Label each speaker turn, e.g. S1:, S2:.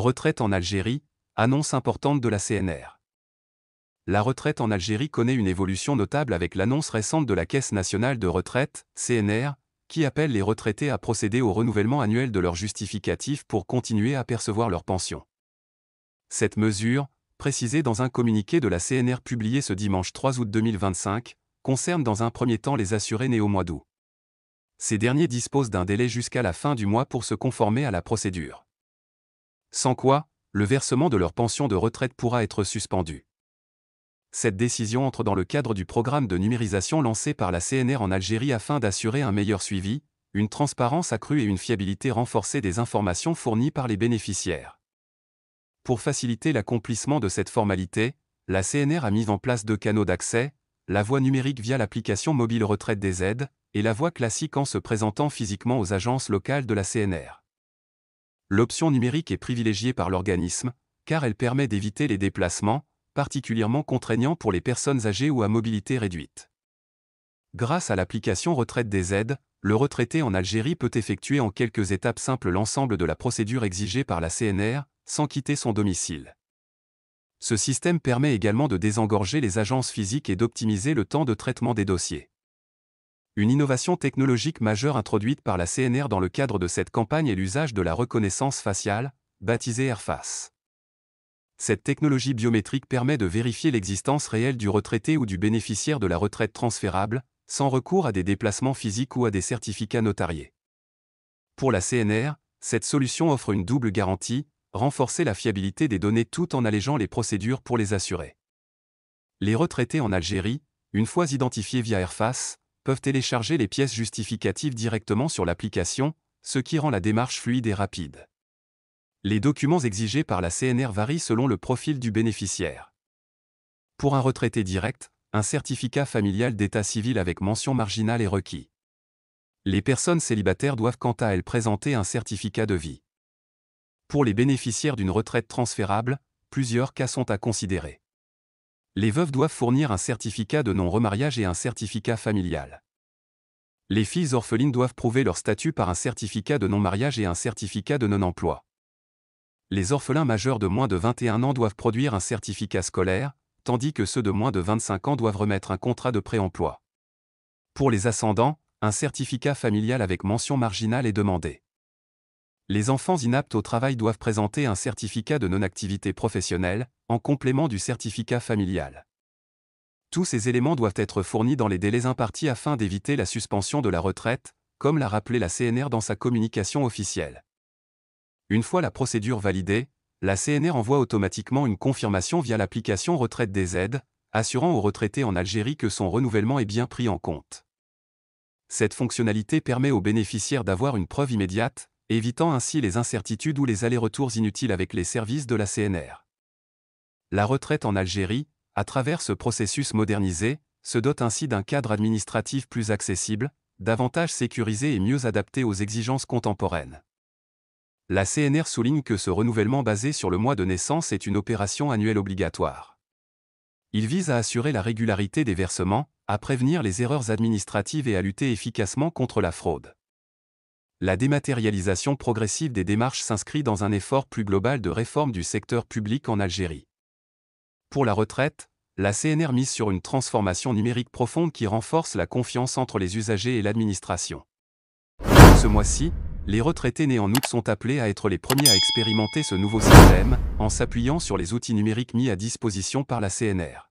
S1: Retraite en Algérie, annonce importante de la CNR. La retraite en Algérie connaît une évolution notable avec l'annonce récente de la Caisse nationale de retraite, CNR, qui appelle les retraités à procéder au renouvellement annuel de leur justificatif pour continuer à percevoir leur pension. Cette mesure, précisée dans un communiqué de la CNR publié ce dimanche 3 août 2025, concerne dans un premier temps les assurés nés au mois d'août. Ces derniers disposent d'un délai jusqu'à la fin du mois pour se conformer à la procédure. Sans quoi, le versement de leur pension de retraite pourra être suspendu. Cette décision entre dans le cadre du programme de numérisation lancé par la CNR en Algérie afin d'assurer un meilleur suivi, une transparence accrue et une fiabilité renforcée des informations fournies par les bénéficiaires. Pour faciliter l'accomplissement de cette formalité, la CNR a mis en place 2 canaux d'accès, la voie numérique via l'application mobile Retraite des aides, et la voie classique en se présentant physiquement aux agences locales de la CNR. L'option numérique est privilégiée par l'organisme, car elle permet d'éviter les déplacements, particulièrement contraignants pour les personnes âgées ou à mobilité réduite. Grâce à l'application Retraite des aides, le retraité en Algérie peut effectuer en quelques étapes simples l'ensemble de la procédure exigée par la CNR, sans quitter son domicile. Ce système permet également de désengorger les agences physiques et d'optimiser le temps de traitement des dossiers. Une innovation technologique majeure introduite par la CNR dans le cadre de cette campagne est l'usage de la reconnaissance faciale, baptisée AirFace. Cette technologie biométrique permet de vérifier l'existence réelle du retraité ou du bénéficiaire de la retraite transférable, sans recours à des déplacements physiques ou à des certificats notariés. Pour la CNR, cette solution offre une double garantie, renforcer la fiabilité des données tout en allégeant les procédures pour les assurés. Les retraités en Algérie, une fois identifiés via AirFace, peuvent télécharger les pièces justificatives directement sur l'application, ce qui rend la démarche fluide et rapide. Les documents exigés par la CNR varient selon le profil du bénéficiaire. Pour un retraité direct, un certificat familial d'état civil avec mention marginale est requis. Les personnes célibataires doivent quant à elles présenter un certificat de vie. Pour les bénéficiaires d'une retraite transférable, plusieurs cas sont à considérer. Les veuves doivent fournir un certificat de non-remariage et un certificat familial. Les filles orphelines doivent prouver leur statut par un certificat de non-mariage et un certificat de non-emploi. Les orphelins majeurs de moins de 21 ans doivent produire un certificat scolaire, tandis que ceux de moins de 25 ans doivent remettre un contrat de pré-emploi. Pour les ascendants, un certificat familial avec mention marginale est demandé. Les enfants inaptes au travail doivent présenter un certificat de non-activité professionnelle, en complément du certificat familial. Tous ces éléments doivent être fournis dans les délais impartis afin d'éviter la suspension de la retraite, comme l'a rappelé la CNR dans sa communication officielle. Une fois la procédure validée, la CNR envoie automatiquement une confirmation via l'application Retraite des aides, assurant aux retraités en Algérie que son renouvellement est bien pris en compte. Cette fonctionnalité permet aux bénéficiaires d'avoir une preuve immédiate, évitant ainsi les incertitudes ou les allers-retours inutiles avec les services de la CNR. La retraite en Algérie, à travers ce processus modernisé, se dote ainsi d'un cadre administratif plus accessible, davantage sécurisé et mieux adapté aux exigences contemporaines. La CNR souligne que ce renouvellement basé sur le mois de naissance est une opération annuelle obligatoire. Il vise à assurer la régularité des versements, à prévenir les erreurs administratives et à lutter efficacement contre la fraude. La dématérialisation progressive des démarches s'inscrit dans un effort plus global de réforme du secteur public en Algérie. Pour la retraite, la CNR mise sur une transformation numérique profonde qui renforce la confiance entre les usagers et l'administration. Ce mois-ci, les retraités nés en août sont appelés à être les premiers à expérimenter ce nouveau système, en s'appuyant sur les outils numériques mis à disposition par la CNR.